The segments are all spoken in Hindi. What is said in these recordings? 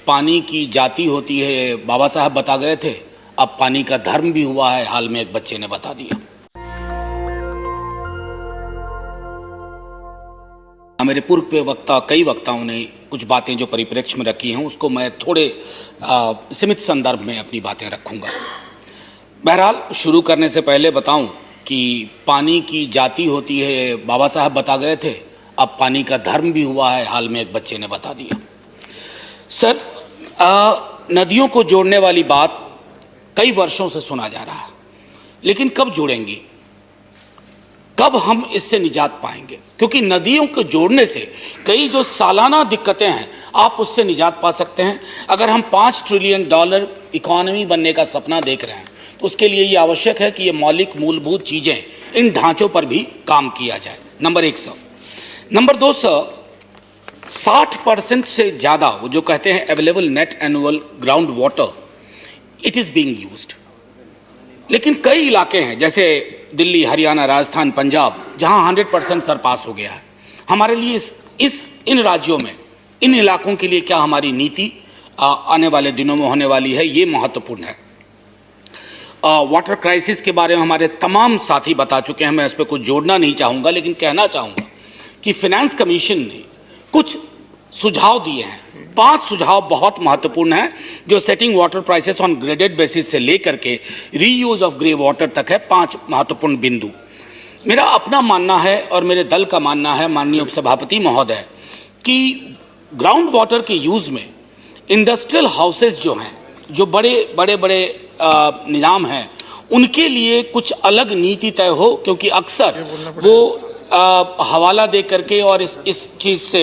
पानी की जाति होती है बाबा साहब बता गए थे, अब पानी का धर्म भी हुआ है, हाल में एक बच्चे ने बता दिया। मेरे पूर्व के वक्ता कई वक्ताओं ने कुछ बातें जो परिप्रेक्ष्य में रखी हैं उसको मैं थोड़े सीमित संदर्भ में अपनी बातें रखूंगा। बहरहाल शुरू करने से पहले बताऊं कि पानी की जाति होती है बाबा साहब बता गए थे, अब पानी का धर्म भी हुआ है, हाल में एक बच्चे ने बता दिया। सर, नदियों को जोड़ने वाली बात कई वर्षों से सुना जा रहा है, लेकिन कब जुड़ेंगी, कब हम इससे निजात पाएंगे? क्योंकि नदियों को जोड़ने से कई जो सालाना दिक्कतें हैं आप उससे निजात पा सकते हैं। अगर हम $5 ट्रिलियन इकॉनमी बनने का सपना देख रहे हैं तो उसके लिए ये आवश्यक है कि ये मौलिक मूलभूत चीज़ें, इन ढांचों पर भी काम किया जाए। Number 1 sir. नंबर 2 सर, 60% से ज़्यादा वो जो कहते हैं available net annual ground water, it is being used. लेकिन कई इलाके हैं जैसे दिल्ली, हरियाणा, राजस्थान, पंजाब, जहां 100% सरपास हो गया है। हमारे लिए इन राज्यों में, इन इलाकों के लिए क्या हमारी नीति आने वाले दिनों में होने वाली है, ये महत्वपूर्ण है। वाटर क्राइसिस के बारे में हमारे तमाम साथी बता चुके हैं, मैं इस पर कुछ जोड़ना नहीं चाहूँगा, लेकिन कहना चाहूँगा कि फाइनेंस कमीशन ने कुछ सुझाव दिए हैं। 5 सुझाव बहुत महत्वपूर्ण हैं जो setting water prices on graded basis से लेकर के रीयूज ऑफ ग्रे वाटर तक है। 5 महत्वपूर्ण बिंदु मेरा अपना मानना है और मेरे दल का मानना है, माननीय उपसभापति महोदय, कि ग्राउंड वाटर के यूज़ में इंडस्ट्रियल हाउसेस जो हैं, जो बड़े निज़ाम हैं, उनके लिए कुछ अलग नीति तय हो, क्योंकि अक्सर वो हवाला दे करके और इस चीज़ से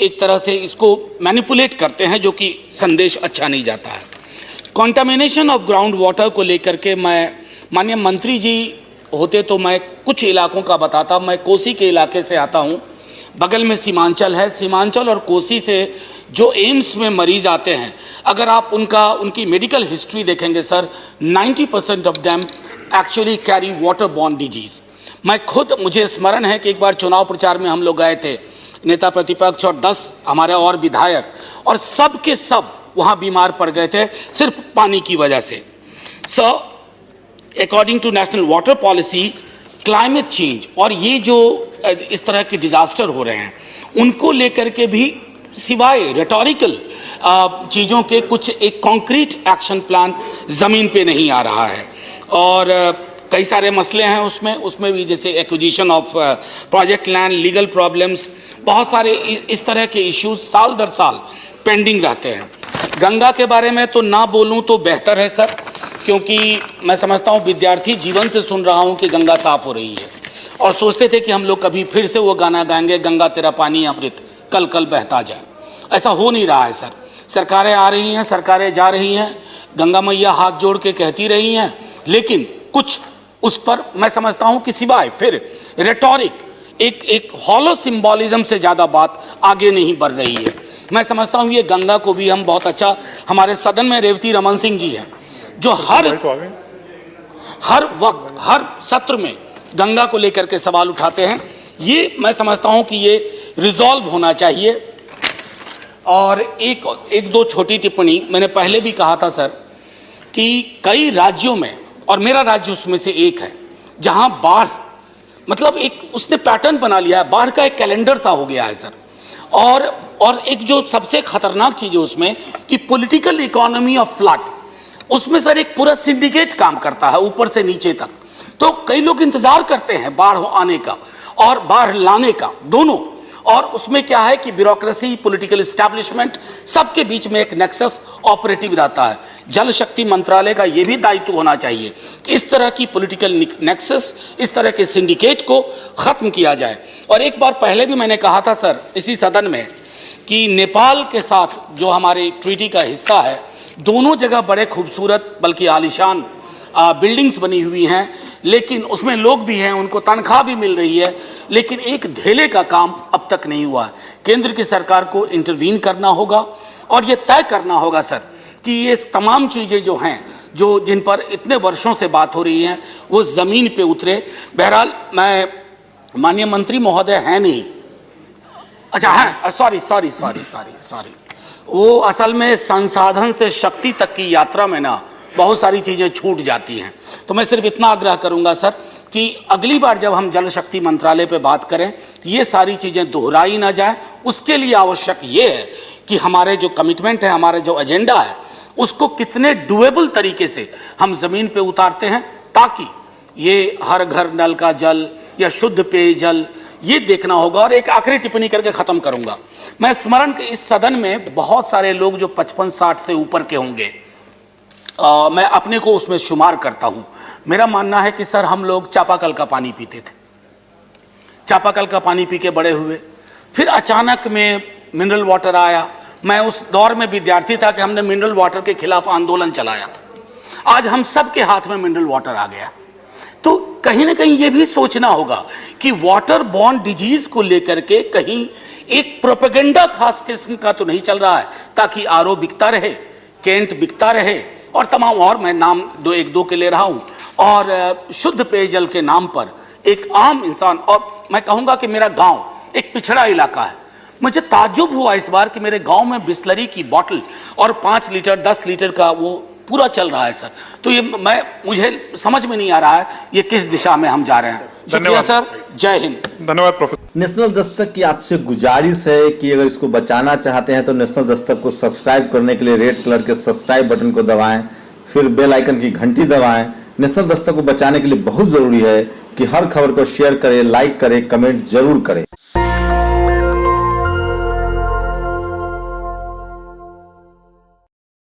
एक तरह से इसको मैनिपुलेट करते हैं, जो कि संदेश अच्छा नहीं जाता है। कॉन्टामिनेशन ऑफ ग्राउंड वाटर को लेकर के मैं, माननीय मंत्री जी होते तो मैं कुछ इलाकों का बताता। मैं कोसी के इलाके से आता हूँ, बगल में सीमांचल है। सीमांचल और कोसी से जो एम्स में मरीज आते हैं, अगर आप उनकी मेडिकल हिस्ट्री देखेंगे sir, 90% of them actually carry water borne disease. मुझे स्मरण है कि एक बार चुनाव प्रचार में हम लोग गए थे, नेता प्रतिपक्ष और 10 हमारे और विधायक, और सब के सब वहाँ बीमार पड़ गए थे सिर्फ पानी की वजह से। So according to national water policy, climate change और ये जो इस तरह के डिजास्टर हो रहे हैं, उनको लेकर के भी सिवाय रेटोरिकल चीज़ों के कुछ एक कॉन्क्रीट एक्शन प्लान ज़मीन पे नहीं आ रहा है। और कई सारे मसले हैं उसमें भी, जैसे acquisition of project land, legal problems, बहुत सारे इस तरह के इश्यूज साल दर साल पेंडिंग रहते हैं। गंगा के बारे में तो ना बोलूं तो बेहतर है सर, क्योंकि मैं समझता हूं विद्यार्थी जीवन से सुन रहा हूं कि गंगा साफ हो रही है, और सोचते थे कि हम लोग कभी फिर से वो गाना गाएंगे, गंगा तेरा पानी अमृत कल कल बहता जाए। ऐसा हो नहीं रहा है सर। सरकारें आ रही हैं, सरकारें जा रही हैं, गंगा मैया हाथ जोड़ के कहती रही हैं, लेकिन कुछ उस पर मैं समझता हूं कि सिवाय फिर रेटोरिक, एक हॉलो सिंबॉलिज्म से ज़्यादा बात आगे नहीं बढ़ रही है। मैं समझता हूं ये गंगा को भी हम बहुत अच्छा, हमारे सदन में रेवती रमन सिंह जी हैं जो हर वक्त हर सत्र में गंगा को लेकर के सवाल उठाते हैं। ये मैं समझता हूं कि ये रिजॉल्व होना चाहिए। और एक दो छोटी टिप्पणी, मैंने पहले भी कहा था सर कि कई राज्यों में, और मेरा राज्य उसमें से एक है, जहां बाढ़ मतलब एक उसने पैटर्न बना लिया है, बाढ़ का एक कैलेंडर सा हो गया है सर। और एक जो सबसे खतरनाक चीज़ है उसमें कि पॉलिटिकल इकोनॉमी ऑफ फ्लड, उसमें सर एक पूरा सिंडिकेट काम करता है ऊपर से नीचे तक। तो कई लोग इंतजार करते हैं बाढ़ आने का और बाढ़ लाने का, दोनों। और उसमें क्या है कि ब्यूरोक्रेसी, पॉलिटिकल एस्टैब्लिशमेंट, सबके बीच में एक नेक्सस ऑपरेटिव रहता है। जल शक्ति मंत्रालय का ये भी दायित्व होना चाहिए कि इस तरह की पॉलिटिकल नेक्सस, इस तरह के सिंडिकेट को ख़त्म किया जाए। और एक बार पहले भी मैंने कहा था सर इसी सदन में कि नेपाल के साथ जो हमारे ट्रीटी का हिस्सा है, दोनों जगह बड़े खूबसूरत बल्कि आलीशान बिल्डिंग्स बनी हुई हैं, लेकिन उसमें लोग भी हैं, उनको तनख्वाह भी मिल रही है, लेकिन एक धेले का काम अब तक नहीं हुआ है। केंद्र की सरकार को इंटरवीन करना होगा और ये तय करना होगा सर कि ये तमाम चीज़ें जो हैं, जो जिन पर इतने वर्षों से बात हो रही हैं, वो ज़मीन पे उतरे। बहरहाल मैं, माननीय मंत्री महोदय हैं नहीं, अच्छा है, सॉरी, वो असल में संसाधन से शक्ति तक की यात्रा में ना बहुत सारी चीज़ें छूट जाती हैं। तो मैं सिर्फ इतना आग्रह करूंगा सर कि अगली बार जब हम जल शक्ति मंत्रालय पे बात करें ये सारी चीज़ें दोहराई ना जाए। उसके लिए आवश्यक ये है कि हमारे जो कमिटमेंट है, हमारे जो एजेंडा है, उसको कितने डुएबल तरीके से हम ज़मीन पे उतारते हैं, ताकि ये हर घर नल का जल या शुद्ध पेयजल ये देखना होगा। और एक आखिरी टिप्पणी करके ख़त्म करूंगा। मैं स्मरण के इस सदन में बहुत सारे लोग जो 55-60 से ऊपर के होंगे, मैं अपने को उसमें शुमार करता हूं। मेरा मानना है कि सर हम लोग चापाकल का पानी पीते थे, चापाकल का पानी पी के बड़े हुए। फिर अचानक में मिनरल वाटर आया। मैं उस दौर में विद्यार्थी था कि हमने मिनरल वाटर के खिलाफ आंदोलन चलाया था। आज हम सब के हाथ में मिनरल वाटर आ गया। तो कहीं ना कहीं ये भी सोचना होगा कि वाटर बॉर्न डिजीज को लेकर के कहीं एक प्रोपेगेंडा खास किस्म का तो नहीं चल रहा है, ताकि आरओ बिकता रहे, केंट बिकता रहे और तमाम और मैं नाम एक दो के ले रहा हूं, और शुद्ध पेयजल के नाम पर एक आम इंसान, और मैं कहूंगा कि मेरा गांव एक पिछड़ा इलाका है। मुझे ताज्जुब हुआ इस बार कि मेरे गांव में बिस्लरी की बोतल और 5 लीटर 10 लीटर का वो पूरा चल रहा है सर। तो ये मुझे समझ में नहीं आ रहा है ये किस दिशा में हम जा रहे हैं। शुक्रिया सर, जय हिंद। धन्यवाद प्रोफेसर। नेशनल दस्तक की आपसे गुजारिश है कि अगर इसको बचाना चाहते हैं तो नेशनल दस्तक को सब्सक्राइब करने के लिए रेड कलर के सब्सक्राइब बटन को दबाएं, फिर बेल आइकन की घंटी दबाएं। नेशनल दस्तक को बचाने के लिए बहुत जरूरी है कि हर खबर को शेयर करें, लाइक करें, कमेंट जरूर करें।